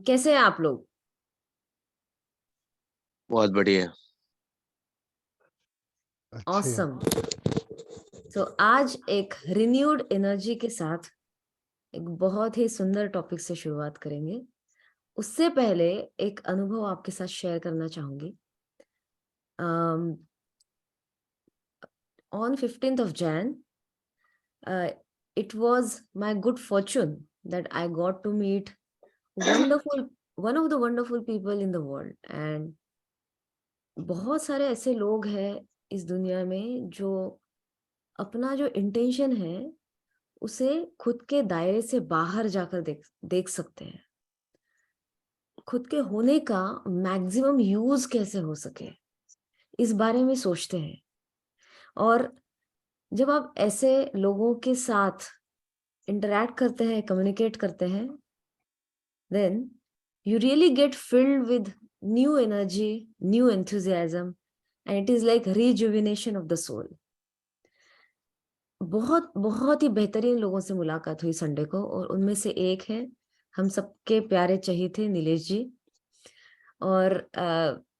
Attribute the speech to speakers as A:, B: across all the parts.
A: कैसे हैं आप लोग?
B: बहुत बढ़िया।
A: ऑसम। तो आज एक रिन्यूड एनर्जी के साथ एक बहुत ही सुंदर टॉपिक से शुरुआत करेंगे। उससे पहले एक अनुभव आपके साथ शेयर करना चाहूंगी। On 15th of Jan, it was my good fortune that I got to meet one of the wonderful people in the world. And बहुत सारे ऐसे लोग हैं इस दुनिया में जो अपना जो इंटेंशन है उसे खुद के दायरे से बाहर जाकर देख सकते हैं। खुद के होने का मैक्सिमम यूज कैसे हो सके इस बारे में सोचते हैं। और जब आप ऐसे लोगों के साथ इंटरैक्ट करते हैं, कम्युनिकेट करते हैं, then you really get filled with new energy, new enthusiasm, and it is like rejuvenation of the soul. बहुत बहुत ही बेहतरीन लोगों से मुलाकात हुई संडे को, और उनमें से एक है हम सबके प्यारे चहीते नीलेश जी। और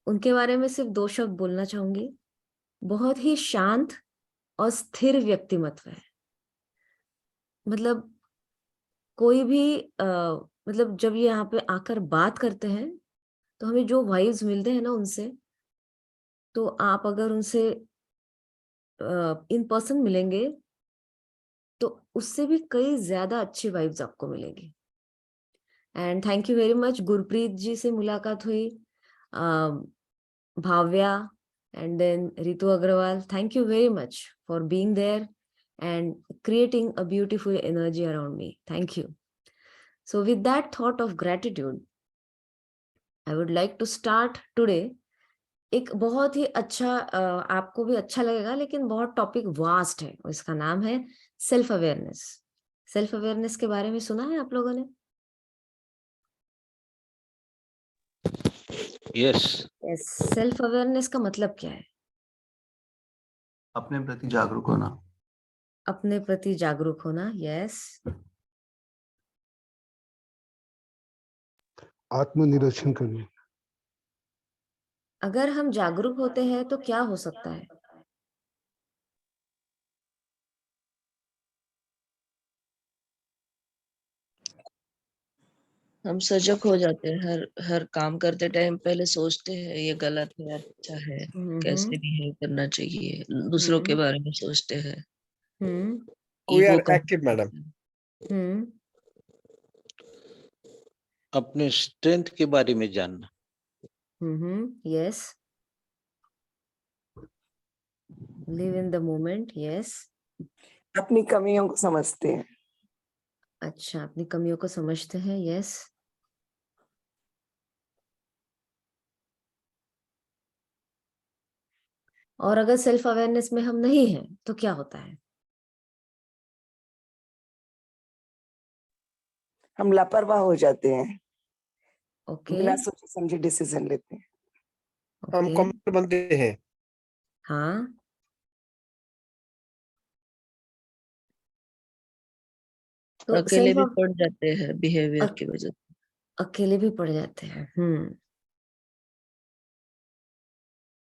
A: उनके बारे में सिर्फ 2 शब्द बोलना चाहूंगी। बहुत ही शांत और स्थिर व्यक्तिमत्व है। मतलब कोई भी मतलब जब ये यहाँ पे आकर बात करते हैं तो हमें जो वाइब्स मिलते हैं ना उनसे, तो आप अगर उनसे इन पर्सन मिलेंगे तो उससे भी कई ज्यादा अच्छी वाइब्स आपको मिलेगी। And thank you very much. Gurpreet ji से मुलाकात हुई, Bhavya, and then Ritu Agrawal. Thank you very much for being there and creating a beautiful energy around me. Thank you. So with that thought of gratitude, I would like to start today एक बहुत ही अच्छा, आपको भी अच्छा लगेगा लेकिन बहुत topic vast है। इसका नाम है सेल्फ अवेयरनेस। सेल्फ अवेयरनेस के बारे में सुना है आप लोगों ने?
B: यस।
A: सेल्फ अवेयरनेस का मतलब क्या है?
C: अपने प्रति जागरूक होना।
A: अपने प्रति जागरूक होना। यस।
D: आत्मनिरीक्षण करना।
A: अगर हम जागरूक होते हैं तो क्या हो सकता है?
E: हम सजग हो जाते हैं। हर काम करते टाइम पहले सोचते हैं ये गलत है, अच्छा है, कैसे बिहेव करना चाहिए, दूसरों के बारे में सोचते हैं।
F: We are active, madam.
B: अपने स्ट्रेंथ के बारे में जानना।
A: Yes. Live in the moment. Yes.
G: अपनी कमियों को समझते हैं।
A: अच्छा, अपनी कमियों को समझते हैं। यस। और अगर सेल्फ अवेयरनेस में हम नहीं हैं तो क्या होता है?
G: हम लापरवाह हो जाते हैं।
A: ओके।
G: बिना सोचे समझे डिसीजन लेते हैं।
F: हम कमजोर बनते हैं।
A: हाँ।
E: तो अकेले भी पड़ जाते हैं बिहेवियर की वजह से।
A: अकेले भी पड़ जाते हैं।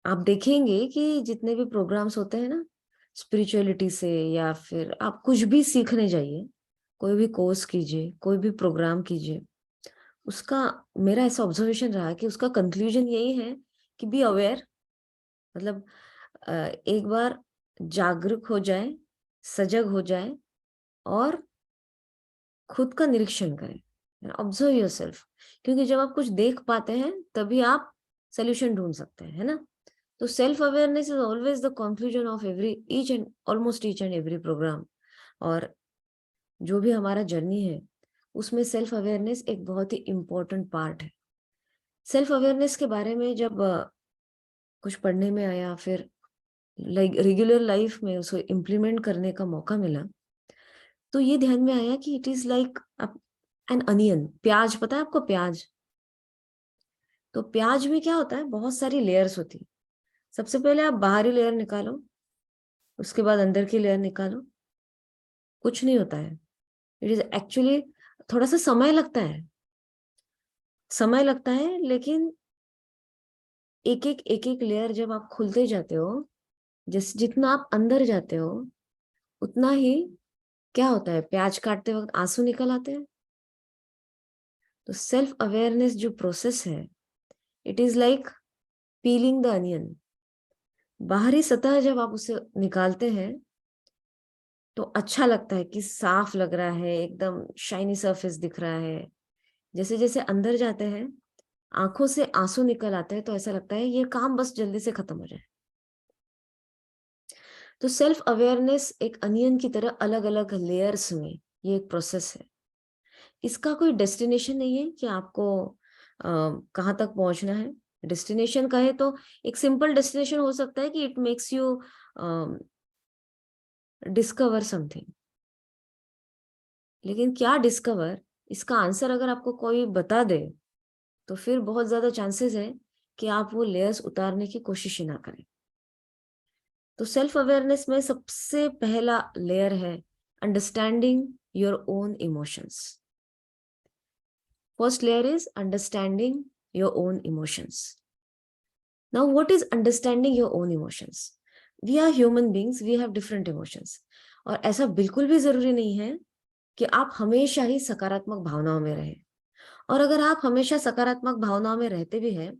A: आप देखेंगे कि जितने भी प्रोग्राम्स होते हैं ना स्पिरिचुअलिटी से, या फिर आप कुछ भी सीखने जाइए, कोई भी कोर्स कीजिए, कोई भी प्रोग्राम कीजिए, उसका मेरा ऐसा ऑब्जर्वेशन रहा कि उसका कंक्लूजन यही है कि बी अवेयर। मतलब एक बार जागरूक हो जाए, सजग हो जाए और खुद का निरीक्षण करें। Observe yourself. क्योंकि जब आप कुछ देख पाते हैं तभी आप सोल्यूशन ढूंढ सकते हैं, है ना? तो self awareness is always the conclusion of almost each and every programme. और जो भी हमारा जर्नी है उसमें सेल्फ अवेयरनेस एक बहुत ही इम्पोर्टेंट पार्ट है। सेल्फ अवेयरनेस के बारे में जब कुछ पढ़ने में आया, फिर रेगुलर लाइफ में उसको इम्प्लीमेंट करने का मौका मिला, तो ये ध्यान में आया कि it is like an onion. प्याज, पता है आपको प्याज? तो प्याज में क्या होता है, बहुत सारी लेयर्स होती है। सबसे पहले आप बाहरी लेयर निकालो, उसके बाद अंदर की लेयर निकालो, कुछ नहीं होता है। इट इज एक्चुअली थोड़ा सा समय लगता है। समय लगता है, लेकिन एक एक लेयर जब आप खुलते जाते हो, जितना आप अंदर जाते हो, उतना ही क्या होता है, प्याज काटते वक्त आंसू निकल आते हैं। तो सेल्फ अवेयरनेस जो प्रोसेस है, it is like piling the onion. बाहरी सतह जब आप उसे निकालते हैं तो अच्छा लगता है कि साफ लग रहा है, एकदम शाइनी सरफेस दिख रहा है। जैसे जैसे अंदर जाते हैं, आंखों से आंसू निकल आते हैं, तो ऐसा लगता है ये काम बस जल्दी से खत्म हो जाए। तो सेल्फ अवेयरनेस एक अनियन की तरह अलग अलग लेयर्स में ये एक प्रोसेस है। इसका कोई डेस्टिनेशन नहीं है कि आपको कहाँ तक पहुंचना है। डेस्टिनेशन कहे तो एक सिंपल डेस्टिनेशन हो सकता है कि it makes you discover something, लेकिन क्या डिस्कवर, इसका आंसर अगर आपको कोई बता दे तो फिर बहुत ज्यादा चांसेस है कि आप वो लेयर्स उतारने की कोशिश ही ना करें। तो सेल्फ अवेयरनेस में सबसे पहला लेयर है understanding your own emotions. First layer is understanding your own emotions. Now, what is understanding your own emotions? We are human beings, we have different emotions. और ऐसा बिल्कुल भी जरूरी नहीं है कि आप हमेशा ही सकारात्मक भावनाओं में रहें। और अगर आप हमेशा सकारात्मक भावनाओं में रहते भी हैं,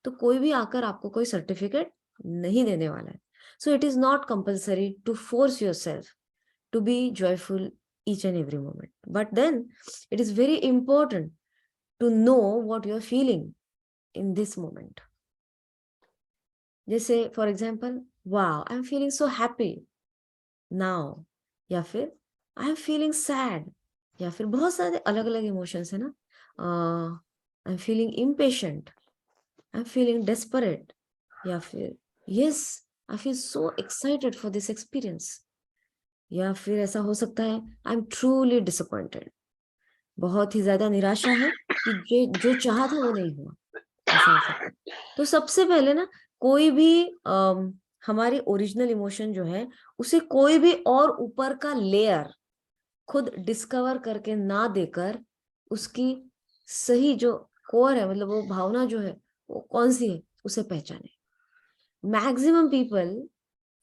A: तो कोई भी आकर आपको कोई सर्टिफिकेट नहीं देने वाला है। So it is not compulsory to force yourself to be joyful each and every moment. But then it is very important to know what you're feeling in this moment. जैसे for example, wow, I'm feeling so happy now, या फिर I'm feeling sad, या फिर बहुत सारे अलग अलग emotions है ना। I'm feeling impatient, I'm feeling desperate, या फिर yes, I feel so excited for this experience, या फिर ऐसा हो सकता है I'm truly disappointed, बहुत ही ज्यादा निराशा है कि जो चाहा था वो नहीं हुआ, ऐसा हो सकता है। तो सबसे पहले ना, कोई भी हमारी ओरिजिनल इमोशन जो है, उसे कोई भी और ऊपर का लेयर खुद डिस्कवर करके ना देकर, उसकी सही जो कोर है, मतलब वो भावना जो है वो कौन सी है, उसे पहचाने। Maximum people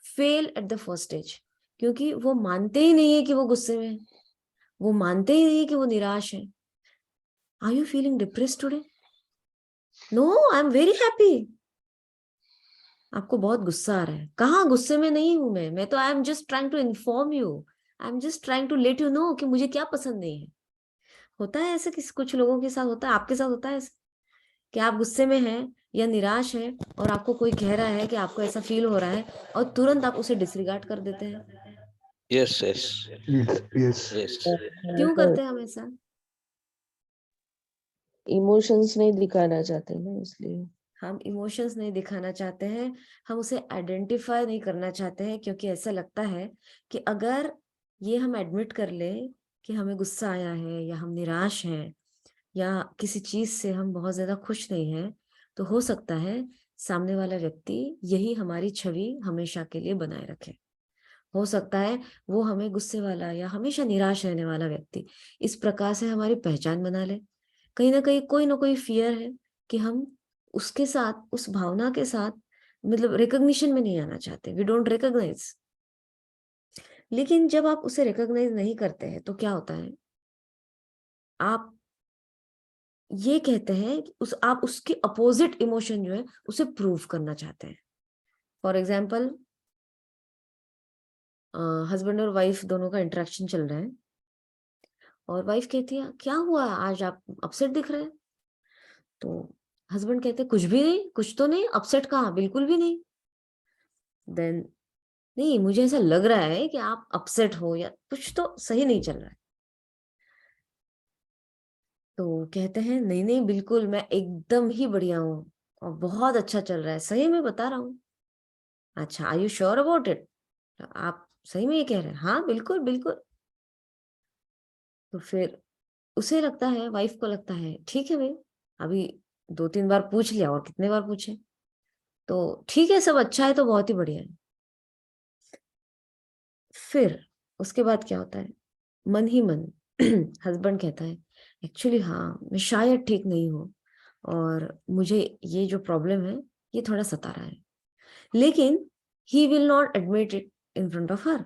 A: fail at the first stage, क्योंकि वो मानते ही नहीं है कि वो गुस्से में है, वो मानते ही नहीं है कि वो निराश है। Are you feeling depressed today? No, I am very happy. आपको बहुत गुस्सा आ रहा है। कहाँ, गुस्से में नहीं हूं मैं तो I am just trying to inform you, I am just trying to let you know कि मुझे क्या पसंद नहीं है। होता है ऐसे, किसी कुछ लोगों के साथ होता है, आपके साथ होता है ऐसे कि आप गुस्से में हैं या निराश है, और आपको कोई कह रहा है कि आपको ऐसा फील हो रहा है, और तुरंत आप उसे डिसरिगार्ड कर देते हैं।
B: Yes, yes,
D: Yes.
B: yes.
A: क्यों करते हैं हम ऐसा?
E: इमोशंस नहीं दिखाना चाहते ना, इसलिए।
A: हम इमोशंस नहीं दिखाना चाहते हैं, हम उसे आइडेंटिफाई नहीं करना चाहते हैं, क्योंकि ऐसा लगता है कि अगर ये हम एडमिट कर लें कि हमें गुस्सा आया है, या हम निराश हैं, या किसी चीज से हम बहुत ज्यादा खुश नहीं हैं, तो हो सकता है सामने वाला व्यक्ति यही हमारी छवि हमेशा के लिए बनाए रखे। हो सकता है वो हमें गुस्से वाला या हमेशा निराश रहने वाला व्यक्ति इस प्रकार से हमारी पहचान बना ले। कहीं ना कोई फियर है कि हम उसके साथ, उस भावना के साथ, मतलब रिकॉग्निशन में नहीं आना चाहते, वी डोंट रिकॉग्नाइज। लेकिन जब आप उसे रिकॉग्नाइज नहीं करते हैं तो क्या होता है, आप ये कहते हैं कि आप उसके अपोजिट इमोशन जो है उसे प्रूव करना चाहते हैं। फॉर एग्जाम्पल, हस्बैंड और वाइफ दोनों का इंटरेक्शन चल रहा है, और वाइफ कहती है क्या हुआ आज आप अपसेट दिख रहे हैं? तो हस्बैंड कहते हैं कुछ भी नहीं, कुछ तो नहीं, अपसेट कहाँ, बिल्कुल भी नहीं। देन, नहीं मुझे ऐसा लग रहा है कि आप अपसेट हो, या कुछ तो सही नहीं चल रहा है। तो कहते हैं नहीं नहीं बिल्कुल, मैं एकदम ही बढ़िया हूँ और बहुत अच्छा चल रहा है, सही में बता रहा हूँ। अच्छा, are you sure about it? आप सही में ये कह रहे हैं? हाँ बिल्कुल बिल्कुल। तो फिर उसे लगता है, वाइफ को लगता है ठीक है भाई, अभी 2-3 बार पूछ लिया, और कितने बार पूछे, तो ठीक है, सब अच्छा है तो बहुत ही बढ़िया है। फिर उसके बाद क्या होता है, मन ही मन हस्बैंड कहता है एक्चुअली हाँ मैं शायद ठीक नहीं हूँ, और मुझे ये जो प्रॉब्लम है ये थोड़ा सता रहा है, लेकिन he will not admit it in front of her.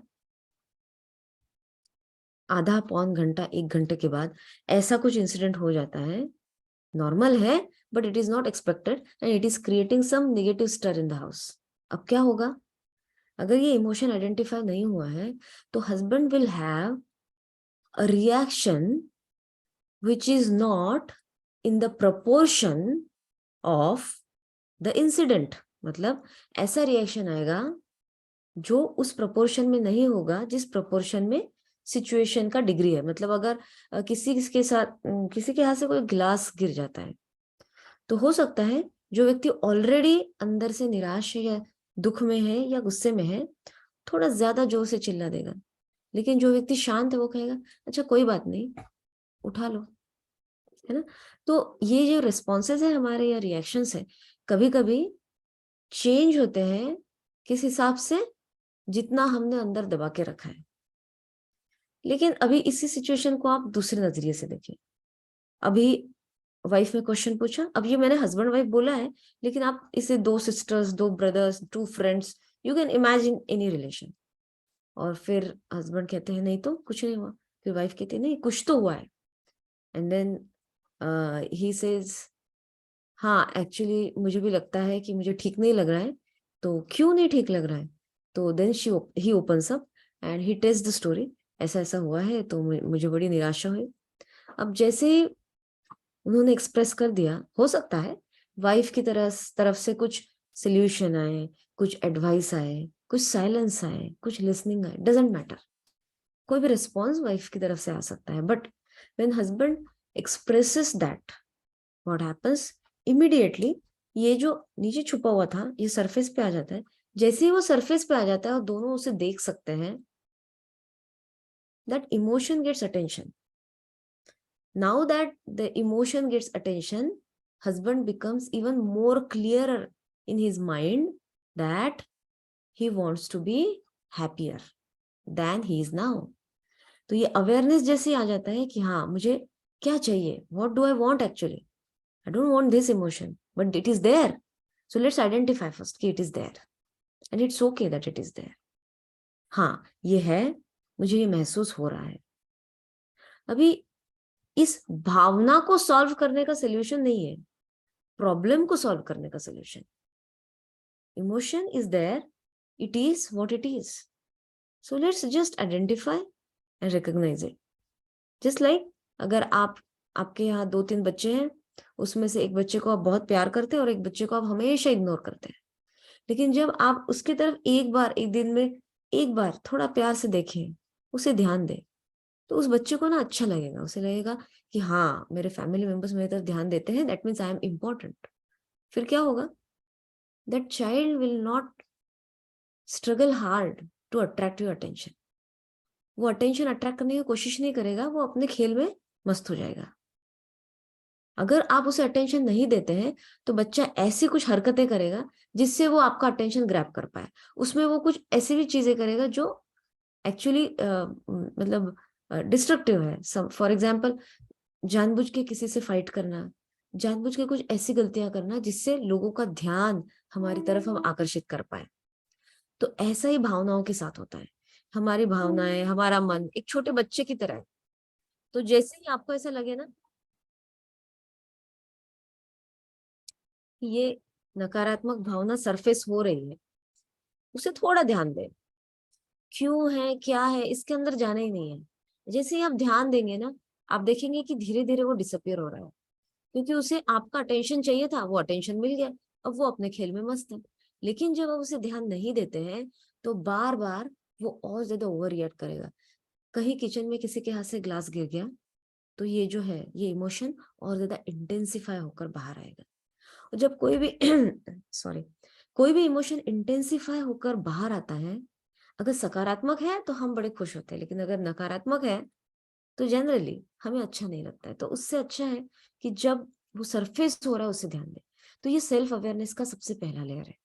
A: आधा पौन घंटा 1 घंटे के बाद ऐसा कुछ इंसिडेंट हो जाता है, नॉर्मल है but it is not expected and it is creating some negative stir in the house. अब क्या होगा? अगर ये इमोशन आइडेंटिफाई नहीं हुआ है तो husband will have a reaction which is not in the proportion of the incident. मतलब ऐसा रिएक्शन आएगा जो उस प्रपोर्शन में नहीं होगा जिस प्रपोर्शन में सिचुएशन का डिग्री है. मतलब अगर किसी के हाथ से कोई ग्लास गिर जाता है तो हो सकता है जो व्यक्ति ऑलरेडी अंदर से निराश है या दुख में है या गुस्से में है थोड़ा ज्यादा जोर से चिल्ला देगा, लेकिन जो व्यक्ति शांत है वो कहेगा अच्छा कोई बात नहीं, उठा लो, है ना. तो ये जो रिस्पॉन्सेज है हमारे या रिएक्शंस है कभी कभी चेंज होते हैं किस हिसाब से जितना हमने अंदर दबा के रखा है. लेकिन अभी इसी सिचुएशन को आप दूसरे नजरिए से देखिए. अभी वाइफ ने क्वेश्चन पूछा, अब ये मैंने हस्बैंड वाइफ बोला है, लेकिन आप इसे 2 sisters, 2 brothers, 2 friends, you can imagine any relation. और फिर हस्बैंड कहते हैं नहीं तो कुछ नहीं हुआ, फिर वाइफ कहती है नहीं कुछ तो हुआ है, एंड देन ही सेज हाँ एक्चुअली मुझे भी लगता है कि मुझे ठीक नहीं लग रहा है. तो क्यों नहीं ठीक लग रहा है? तो then he opens up and he tells the story, ऐसा ऐसा हुआ है तो मुझे बड़ी निराशा हुई. अब जैसे ही उन्होंने एक्सप्रेस कर दिया, हो सकता है वाइफ की तरफ से कुछ सोल्यूशन आए, कुछ एडवाइस आए, कुछ साइलेंस आए, कुछ लिसनिंग आए, डजंट मैटर, कोई भी रिस्पॉन्स वाइफ की तरफ से आ सकता है. But when husband expresses that, what happens, immediately ये जो नीचे छुपा हुआ था ये सरफेस पे आ जाता है. जैसे ही वो सरफेस पे आ जाता है और दोनों उसे देख सकते हैं, that emotion gets attention. Now that the emotion gets attention, husband becomes even more clearer in his mind that he wants to be happier than he is now. तो ये अवेयरनेस जैसे आ जाता है कि हाँ मुझे क्या चाहिए, what do I want actually? I don't want this emotion, but it is there. So let's identify first कि it is there. And it's okay that it is there. हाँ ये है, मुझे ये महसूस हो रहा है. अभी इस भावना को सॉल्व करने का सोल्यूशन नहीं है, प्रॉब्लम को सॉल्व करने का solution. Emotion is there, it is what it is, so let's just identify and recognize it. Just like अगर आपके यहाँ 2-3 बच्चे हैं, उसमें से एक बच्चे को आप बहुत प्यार करते हैं और एक बच्चे को आप हमेशा इग्नोर करते हैं, लेकिन जब आप उसकी तरफ एक दिन में एक बार थोड़ा प्यार से देखें, उसे ध्यान दें, तो उस बच्चे को ना अच्छा लगेगा, उसे लगेगा कि हाँ मेरे फैमिली मेंबर्स मेरी तरफ ध्यान देते हैं, that means I am important. फिर क्या होगा? That child will not struggle hard to attract your attention. वो अटेंशन अट्रैक्ट करने की कोशिश नहीं करेगा, वो अपने खेल में मस्त हो जाएगा. अगर आप उसे अटेंशन नहीं देते हैं तो बच्चा ऐसी कुछ हरकतें करेगा जिससे वो आपका अटेंशन ग्रैब कर पाए. उसमें वो कुछ ऐसी भी चीजें करेगा जो एक्चुअली मतलब डिस्ट्रक्टिव है. फॉर एग्जाम्पल जानबूझ के किसी से फाइट करना, जानबूझ के कुछ ऐसी गलतियां करना जिससे लोगों का ध्यान हमारी तरफ हम आकर्षित कर पाए. तो ऐसा ही भावनाओं के साथ होता है. हमारी भावनाएं, हमारा मन एक छोटे बच्चे की तरह है. तो जैसे ही आपको ऐसा लगे ना ये नकारात्मक भावना सरफेस हो रही है, उसे थोड़ा ध्यान दें. क्यों है, क्या है, इसके अंदर जाना ही नहीं है. जैसे ही आप ध्यान देंगे ना, आप देखेंगे कि धीरे धीरे वो डिसअपियर हो रहा है, क्योंकि उसे आपका अटेंशन चाहिए था, वो अटेंशन मिल गया, अब वो अपने खेल में मस्त है. लेकिन जब आप उसे ध्यान नहीं देते हैं तो बार बार वो और ज्यादा ओवर रिएक्ट करेगा. कहीं किचन में किसी के हाथ से ग्लास गिर गया तो ये जो है ये इमोशन और ज्यादा इंटेंसिफाई होकर बाहर आएगा. और जब कोई भी इमोशन इंटेंसिफाई होकर बाहर आता है, अगर सकारात्मक है तो हम बड़े खुश होते हैं, लेकिन अगर नकारात्मक है तो जनरली हमें अच्छा नहीं लगता है. तो उससे अच्छा है कि जब वो सरफेस हो रहा है उसे ध्यान दें. तो ये सेल्फ अवेयरनेस का सबसे पहला लेयर है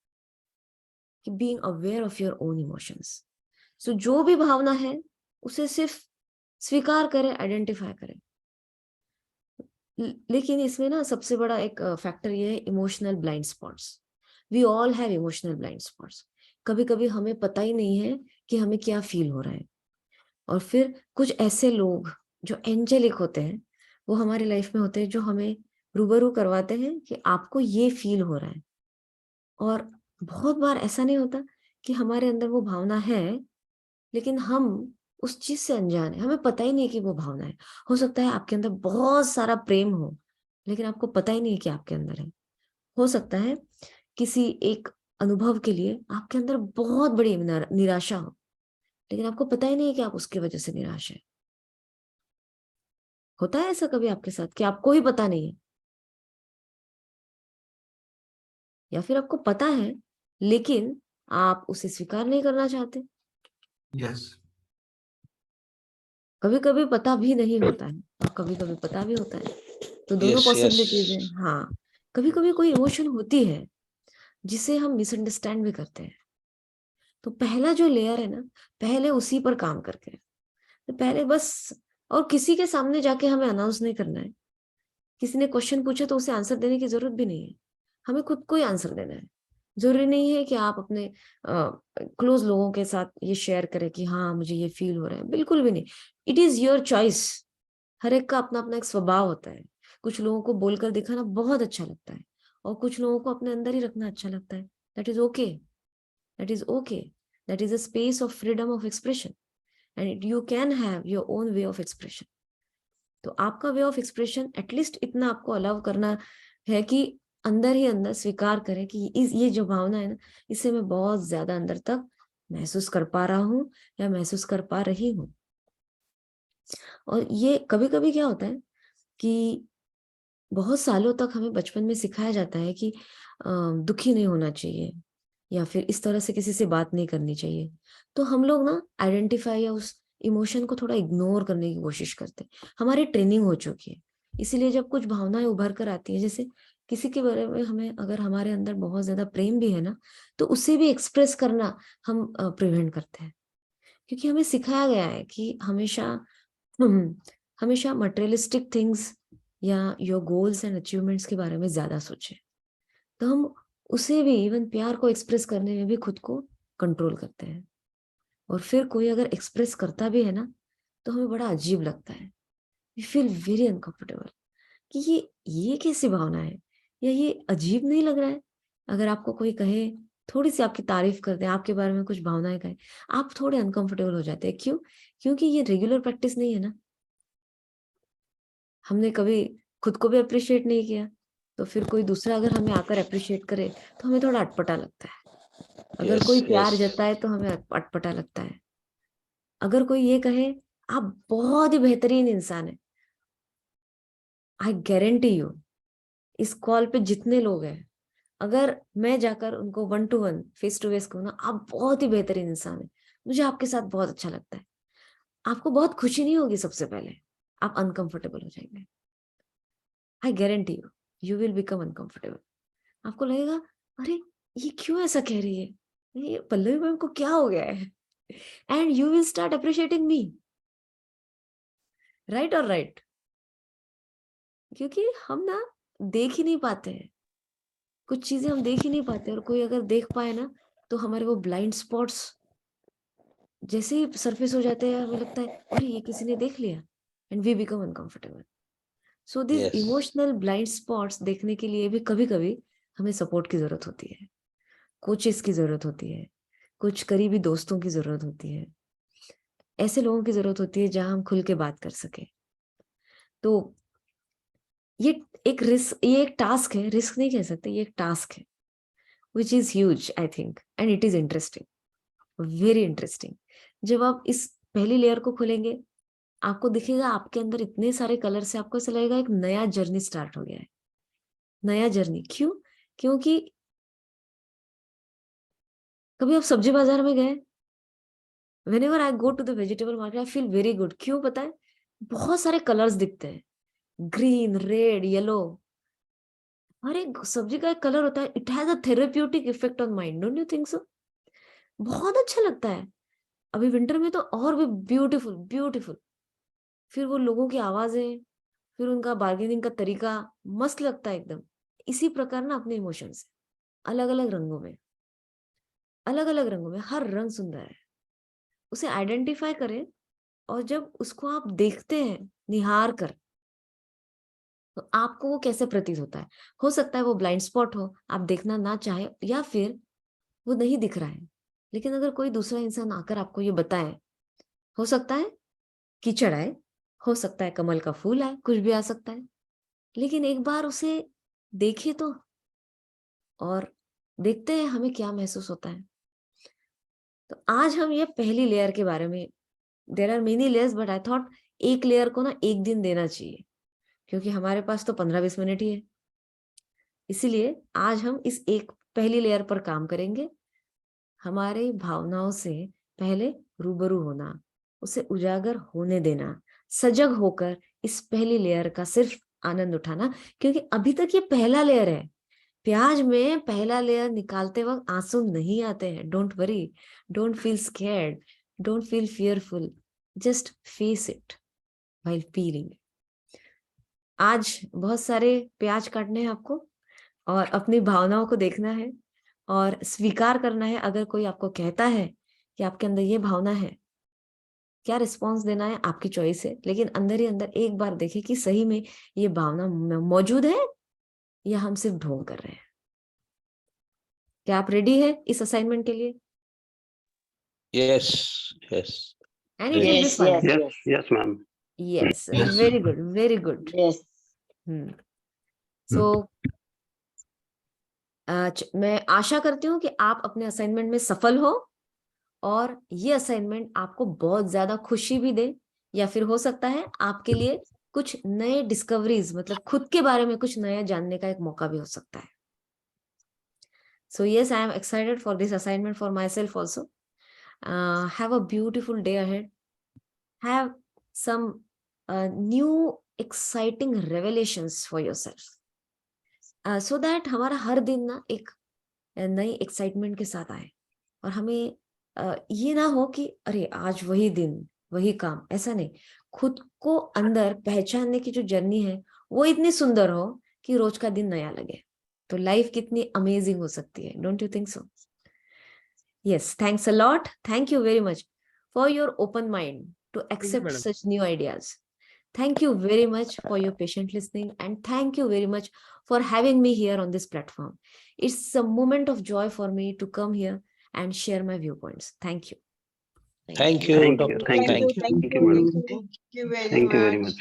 A: कि being aware of your own emotions. So जो भी भावना है उसे सिर्फ स्वीकार करें, आइडेंटिफाई करें. लेकिन इसमें ना सबसे बड़ा एक फैक्टर ये है emotional blind spots. We all have emotional blind spots. कभी कभी हमें पता ही नहीं है कि हमें क्या फील हो रहा है, और फिर कुछ ऐसे लोग जो एंजेलिक होते हैं वो हमारी लाइफ में होते हैं, जो हमें रूबरू करवाते हैं कि आपको ये फील हो रहा है। और बहुत बार ऐसा नहीं होता कि हमारे अंदर वो भावना है, लेकिन हम उस चीज से अनजान है, हमें पता ही नहीं कि वो भावना है। हो सकता है आपके अंदर बहुत सारा प्रेम हो, लेकिन आपको पता ही नहीं कि आपके अंदर है। हो सकता है किसी एक अनुभव के लिए आपके अंदर बहुत बड़ी निराशा हो, लेकिन आपको पता ही नहीं कि आप उसकी वजह से निराश है। होता है ऐसा कभी आपके साथ कि आपको ही पता नहीं है, या फिर आपको पता है लेकिन आप उसे स्वीकार नहीं करना चाहते?
C: यस।
A: कभी कभी पता भी नहीं होता है और कभी कभी पता भी होता है, तो दोनों
B: यस,
A: पॉसिबिलिटीज
B: यस,
A: है। हाँ, कभी कभी कोई इमोशन होती है जिसे हम मिसअंडरस्टैंड भी करते हैं। तो पहला जो लेयर है ना, पहले उसी पर काम करके, तो पहले बस, और किसी के सामने जाके हमें अनाउंस नहीं करना है। किसी ने क्वेश्चन पूछे तो उसे आंसर देने की जरूरत भी नहीं है, हमें खुद को ही आंसर देना है। जरूरी नहीं है कि आप अपने क्लोज लोगों के साथ ये शेयर करें कि हाँ मुझे ये फील हो रहा है, बिल्कुल भी नहीं। It is your choice. हर एक का अपना अपना एक स्वभाव होता है। कुछ लोगों को बोलकर दिखाना बहुत अच्छा लगता है, और कुछ लोगों को अपने अंदर ही रखना अच्छा लगता है। That is okay, that is okay. That is a space of freedom of expression, and you can have your own way of expression. तो आपका वे ऑफ एक्सप्रेशन एटलीस्ट इतना आपको अलाउ करना है कि अंदर ही अंदर स्वीकार करें कि ये जो भावना है ना, इसे मैं बहुत ज्यादा अंदर तक महसूस कर पा रहा हूँ या महसूस कर पा रही हूँ। और ये कभी कभी क्या होता है कि बहुत सालों तक हमें बचपन में सिखाया जाता है कि दुखी नहीं होना चाहिए, या फिर इस तरह से किसी से बात नहीं करनी चाहिए। तो हम लोग ना आइडेंटिफाई या उस इमोशन को थोड़ा इग्नोर करने की कोशिश करते हैं। हमारी ट्रेनिंग हो चुकी है। इसीलिए जब कुछ भावनाएं उभर कर आती है, जैसे किसी के बारे में हमें, अगर हमारे अंदर बहुत ज्यादा प्रेम भी है ना, तो उसे भी एक्सप्रेस करना हम प्रिवेंट करते हैं, क्योंकि हमें सिखाया गया है कि हमेशा मटेरियलिस्टिक थिंग्स या योर गोल्स एंड अचीवमेंट्स के बारे में ज्यादा सोचें। तो हम उसे भी, इवन प्यार को एक्सप्रेस करने में भी खुद को कंट्रोल करते हैं। और फिर कोई अगर एक्सप्रेस करता भी है ना, तो हमें बड़ा अजीब लगता है। वी फील वेरी अनकंफर्टेबल कि ये कैसी भावना है, या ये अजीब नहीं लग रहा है। अगर आपको कोई कहे, थोड़ी सी आपकी तारीफ कर दे, आपके बारे में कुछ भावनाएं कहे, आप थोड़े अनकंफर्टेबल हो जाते हैं। क्यों? क्योंकि ये रेगुलर प्रैक्टिस नहीं है ना। हमने कभी खुद को भी अप्रिशिएट नहीं किया, तो फिर कोई दूसरा अगर हमें आकर अप्रिशिएट करे तो हमें थोड़ा अटपटा लगता है। अगर
B: यस,
A: कोई प्यार
B: यस,
A: जताए तो हमें अटपटा लगता है। अगर कोई ये कहे आप बहुत ही बेहतरीन इंसान है, आई गारंटी यू, इस कॉल पे जितने लोग हैं, अगर मैं जाकर उनको 1-to-1 फेस टू फेस कहूँ ना, आप बहुत ही बेहतरीन इंसान है, मुझे आपके साथ बहुत अच्छा लगता है, आपको बहुत खुशी नहीं होगी। सबसे पहले आप अनकंफर्टेबल हो जाएंगे। I guarantee you, you will become uncomfortable. आपको लगेगा अरे ये क्यों ऐसा कह रही है, ये पल्लवी मैम को क्या हो गया है, and you will start appreciating me. Right और राइट? क्योंकि हम ना देख ही नहीं पाते हैं, कुछ चीजें हम देख ही नहीं पाते, और कोई अगर देख पाए ना, तो हमारे वो ब्लाइंड स्पॉट्स जैसे ही सरफेस हो जाते हैं, हमें लगता है अरे ये किसी ने देख लिया, and we become uncomfortable. So this
B: yes,
A: emotional blind spots देखने के लिए भी कभी कभी हमें सपोर्ट की जरूरत होती है, कोचेस की जरूरत होती है, कुछ करीबी दोस्तों की जरूरत होती है, ऐसे लोगों की जरूरत होती है जहां हम खुल के बात कर सके। तो ये ये एक टास्क है, रिस्क नहीं कह सकते, ये एक टास्क है which is huge I think, and it is interesting, very interesting. जब आप इस पहली लेयर को खोलेंगे, आपको दिखेगा आपके अंदर इतने सारे कलर से, आपको ऐसा लगेगा एक नया जर्नी स्टार्ट हो गया है। नया जर्नी क्यों? क्योंकि कभी आप सब्जी बाजार में गए, whenever I go to the vegetable market, I feel very good. क्यों पता है? बहुत सारे कलर्स दिखते हैं, ग्रीन, रेड, येलो। हर एक सब्जी का एक कलर होता है। It has a therapeutic effect on mind, don't you think सो? बहुत अच्छा लगता है। अभी विंटर में तो और भी ब्यूटीफुल ब्यूटीफुल। फिर वो लोगों की आवाजें, फिर उनका बार्गेनिंग का तरीका मस्त लगता है एकदम। इसी प्रकार ना अपने इमोशंस अलग अलग रंगों में, हर रंग सुंदर है, उसे आइडेंटिफाई करें। और जब उसको आप देखते हैं निहार कर, तो आपको वो कैसे प्रतीत होता है? हो सकता है वो ब्लाइंड स्पॉट हो, आप देखना ना चाहे, या फिर वो नहीं दिख रहा है। लेकिन अगर कोई दूसरा इंसान आकर आपको ये बताए, हो सकता है कीचड़ आए, हो सकता है कमल का फूल आए, कुछ भी आ सकता है, लेकिन एक बार उसे देखिए तो, और देखते हैं हमें क्या महसूस होता है। तो आज हम ये पहली लेयर के बारे में, there are many layers but I thought एक लेयर को ना एक दिन देना चाहिए, क्योंकि हमारे पास तो 15-20 मिनट ही है। इसीलिए आज हम इस एक पहली लेयर पर काम करेंगे। हमारी भावनाओं से पहले रूबरू होना, उसे उजागर होने देना, सजग होकर इस पहली लेयर का सिर्फ आनंद उठाना, क्योंकि अभी तक ये पहला लेयर है। प्याज में पहला लेयर निकालते वक्त आंसू नहीं आते हैं। Don't worry, don't feel scared, don't feel fearful, just face it while piling. आज बहुत सारे प्याज काटने हैं आपको, और अपनी भावनाओं को देखना है और स्वीकार करना है। अगर कोई आपको कहता है कि आपके अंदर ये भावना है, क्या रिस्पॉन्स देना है आपकी चॉइस है, लेकिन अंदर ही अंदर एक बार देखिए कि सही में ये भावना मौजूद है या हम सिर्फ ढोंग कर रहे हैं। क्या आप रेडी है इस असाइनमेंट के लिए?
B: Yes, yes.
A: And it will be fun.
H: Yes, ma'am.
A: Yes,
C: Yes.
A: very good, very good.
G: Yes.
A: So, मैं आशा करती हूँ कि आप अपने असाइनमेंट में सफल हो, और ये असाइनमेंट आपको बहुत ज्यादा खुशी भी दे, या फिर हो सकता है आपके लिए कुछ नए डिस्कवरीज, मतलब खुद के बारे में कुछ नया जानने का एक मौका भी हो सकता है। So yes, I am excited for this assignment for myself also. Have a beautiful day ahead. Have some new exciting revelations for yourself. So that हमारा हर दिन ना एक नई एक्साइटमेंट के साथ आए, और हमें ये ना हो कि अरे आज वही दिन वही काम, ऐसा नहीं। खुद को अंदर पहचानने की जो जर्नी है वो इतनी सुंदर हो कि रोज का दिन नया लगे, तो लाइफ कितनी अमेजिंग हो सकती है। Don't you think so? Yes, thanks a lot, thank you very much for your open mind to accept
F: madam.
A: such new ideas. Thank you very much for your patient listening, and thank you very much for having me here on this platform. It's a moment of joy for me to come here and share my viewpoints. Thank you.
B: Thank you,
H: Thank you.
B: Dr.
H: Thank you.
B: Thank you.
H: Thank you, madam.
G: Thank you very
H: Thank you very much.